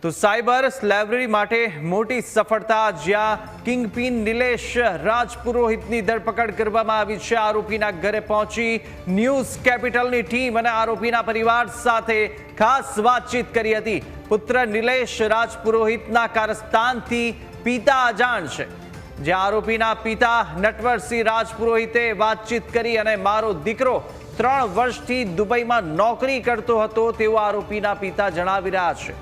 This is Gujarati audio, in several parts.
તો સાયબર સ્લેવરી માટે મોટી સફળતા, જ્યાં કિંગપિન નિલેશ રાજપુરોહિતની ધરપકડ કરવામાં આવી છે। આરોપીના ઘરે પહોંચી ન્યૂઝ કેપિટલની ટીમ અને આરોપીના પરિવાર સાથે ખાસ વાતચીત કરી હતી। પુત્ર નિલેશ રાજપુરોહિતના કારસ્તાનથી પિતા અજાણ છે, જ્યાં આરોપીના પિતા નટવરસિંહ રાજપુરોહિતે વાતચીત કરી અને મારો દીકરો 3 વર્ષથી દુબઈમાં નોકરી કરતો હતો તેવું આરોપીના પિતા જણાવી રહ્યા છે।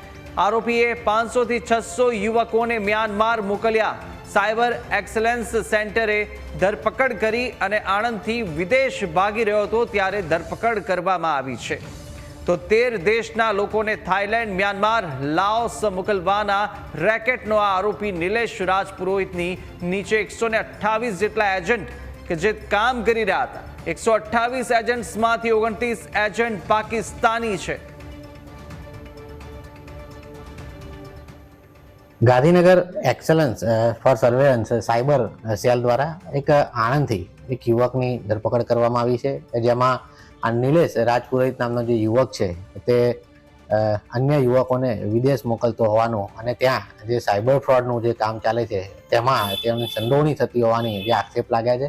આરોપીએ 500 થી 600 યુવકોને મ્યાનમાર મોકલ્યા। સાયબર એક્સલન્સ સેન્ટરે ધરપકડ કરી અને આણંદથી વિદેશ ભાગી રહ્યો હતો ત્યારે ધરપકડ કરવામાં આવી છે। તો 13 દેશના લોકોને થાઈલેન્ડ, મ્યાનમાર, લાઓસ મોકલવાના રેકેટનો આ આરોપી નિલેશ રાજપુરોહિતની નીચે 128 જેટલા એજન્ટ કે જે કામ કરી રહ્યા હતા। 128 એજન્ટ્સમાંથી 29 એજન્ટ પાકિસ્તાની છે। Gandhinagar excellence for surveillance cyber cell દ્વારા એક આણંદથી એક યુવકની ધરપકડ કરવામાં આવી છે, જેમાં આ નિલેશ રાજપુરોહિત નામનો જે યુવક છે તે અન્ય યુવકોને વિદેશ મોકલતો હોવાનું અને ત્યાં જે સાયબર ફ્રોડનું જે કામ ચાલે છે તેમાં તેમની સંડોવણી થતી હોવાની જે આક્ષેપ લાગ્યા છે।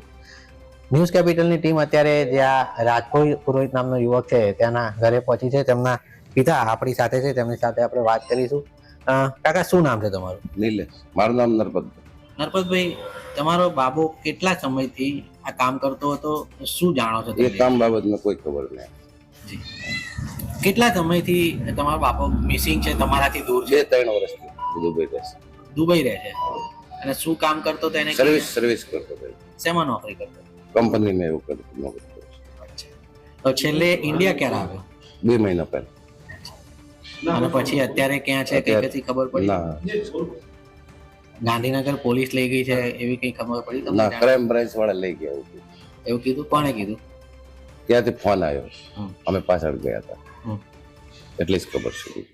ન્યૂઝ કેપિટલની ટીમ અત્યારે જ્યાં રાજપુરોહિત નામનો યુવક છે તેના ઘરે પહોંચી છે। તેમના પિતા આપણી સાથે છે, તેમની સાથે આપણે વાત કરીશું। કાકા, શું નામ છે તમારું? નિલેશ। મારું નામ નરપતભાઈ, તમારો બાબો કેટલા સમયથી આ કામ કરતો હતો? શું જાણો છો? એ કામ બાબતમાં કોઈ ખબર નહીં। જી, કેટલા સમયથી તમારો બાબો મિસિંગ છે, તમારાથી દૂર છે? 2-3 વર્ષથી દુબઈ રહે છે। દુબઈ રહે છે અને શું કામ કરતો હતો? એને સર્વિસ કરતો હતો। શેમાં નોકરી કરતો? કંપનીમાં એવું કરતો નોકરી કરતો। તો છેલ્લે ઇન્ડિયા ક્યારે આવ્યો? 2 મહિના પહેલા। અને પછી અત્યારે ક્યાં છે, કઈ કઈ ખબર પડી? ના ગાંધીનગર પોલીસ લઈ ગઈ છે એવી કઈ ખબર પડી તમને? ના, ક્રાઇમ બ્રાન્ચ વાળા લઈ ગયા એવું કીધું? કોણે કીધું? ત્યાંથી ફોન આવ્યો, અમે પાછળ ગયા હતા, એટલી જ ખબર છે।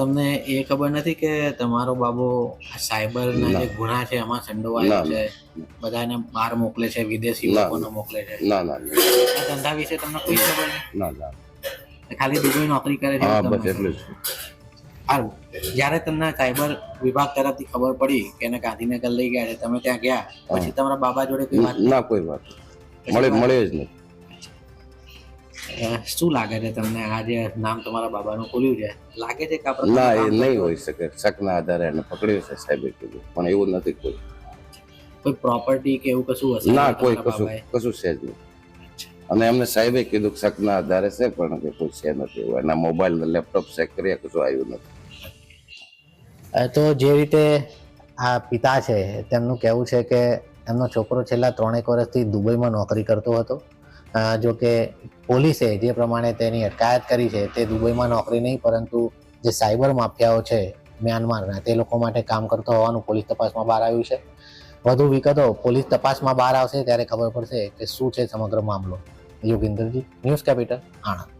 તમને એ ખબર નથી કે તમારો બાબો સાયબરના જે ગુના છે એમાં સંડોવાયેલો છે, બધાને બહાર મોકલે છે, વિદેશી લોકોને મોકલે છે? ના ના, આ ધંધા વિશે તમને કોઈ ખબર નહીં? ના ના, ખાલી દુબઈ નોકરી કરે છે? હા, બસ એટલું જ। સારું, જ્યારે તમને સાયબર વિભાગ તરફથી ખબર પડી કે એને ગાંધીનગર લઈ ગયા છે, તમે ત્યાં ગયા, પછી તમારા બાબા જોડે કોઈ વાત? ના, કોઈ વાત મળે જ નહીં। શું લાગે છે તમને, આ જે નામ તમારા બાબાનું ખોલ્યું છે, લાગે છે કે આપણે? ના, એ નહીં હોઈ શકે। શકના આધારે એને પકડ્યો છે સાહેબે કીધું, પણ એવું નથી કોઈ પ્રોપર્ટી કે એવું કશું હશે? ના, કોઈ કશું છે જ નહીં। અને એમને સાહેબે કીધું કે શકના આધારે છે, પણ કે કોઈ છે નથી। એના મોબાઈલ ને લેપટોપ ચેક કરીએ, કશું આવ્યું નથી। તો જે રીતે આ પિતા છે તેમનું કહેવું છે કે એમનો છોકરો છેલ્લા 3 વર્ષથી દુબઈમાં નોકરી કરતો હતો। જો કે પોલીસે જે પ્રમાણે તેની અટકાયત કરી છે તે દુબઈમાં નોકરી નહીં, પરંતુ જે સાયબર માફિયાઓ છે મ્યાનમારના, તે લોકો માટે કામ કરતો હોવાનું પોલીસ તપાસમાં બહાર આવ્યું છે। વધુ વિગતો પોલીસ તપાસમાં બહાર આવશે ત્યારે ખબર પડશે કે શું છે સમગ્ર મામલો। યોગેન્દ્રજી, ન્યૂઝ કેપિટલ, આણંદ।